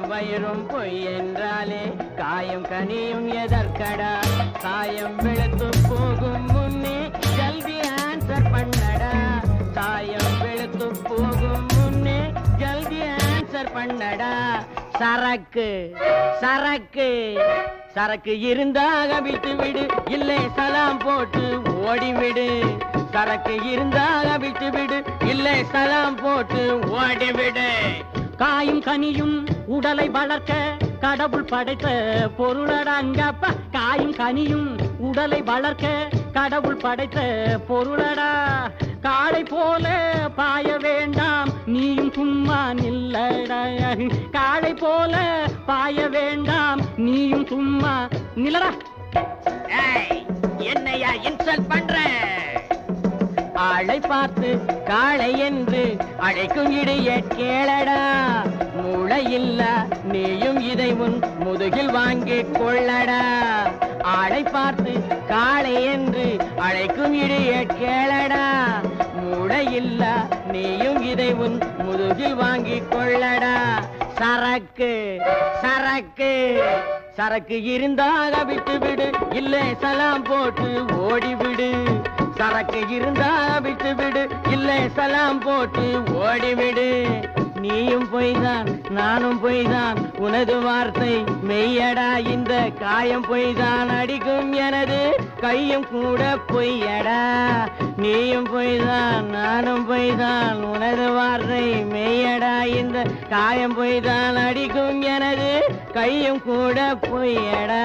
வாயும் வயிறும் பொய் என்றாலே காயம் கனியும் எதற்கடா? காயம் வெளுத்து போகும் முன்னே ஜல்தி ஆன்சர் பண்ணடா. காயம் வெளுத்து போகும் முன்னே ஜல்தி ஆன்சர் பண்ணடா. சரக்கு சரக்கு சரக்கு இருந்தாக விட்டு விடு, இல்லை சலாம் போட்டு ஓடிவிடு. சரக்கு இருந்தாக விட்டு விடு, இல்லை சலாம் போட்டு ஓடிவிடு. காயும் கனியும் உடலை வளர்க்க கடவுள் படைத்த பொருளடாங்கப்பா. காயும் கனியும் உடலை வளர்க்க கடவுள் படைத்த பொருளடா. காளை போல பாய வேண்டாம் நீயும் சும்மா நில்லடா. காளை போல பாய வேண்டாம் நீயும் சும்மா நில்லடா. என்னையா இன்சல்ட் பண்ற? ஆளை பார்த்து காளை என்று அழைக்கும் இடைய கேளடா. மூளையில்ல நீயும் இதை உன் முதுகில் வாங்கிக் கொள்ளடா. ஆளை பார்த்து காளை என்று அழைக்கும் இடைய கேளடா. மூளையில்ல நீயும் இதை உன் முதுகில் வாங்கிக் கொள்ளடா. சரக்கு சரக்கு சரக்கு இருந்தாக விட்டு விடு, இல்லை சலாம் போட்டு ஓடிவிடு. சரக்கு இருந்தா விட்டு விடு, இல்லை சலாம் போட்டு ஓடிவிடு. நீயும் பொய்தான் நானும் பொய்தான், உனது வார்த்தை மெய்யடா. இந்த காயம் பொய்தான் அடிக்கும் எனது கையும் கூட பொய்யடா. நீயும் பொய்தான் நானும் பொய்தான், உனது வார்த்தை மெய்யடா. இந்த காயம் பொய்தான் அடிக்கும் எனது கையும் கூட பொய்யடா.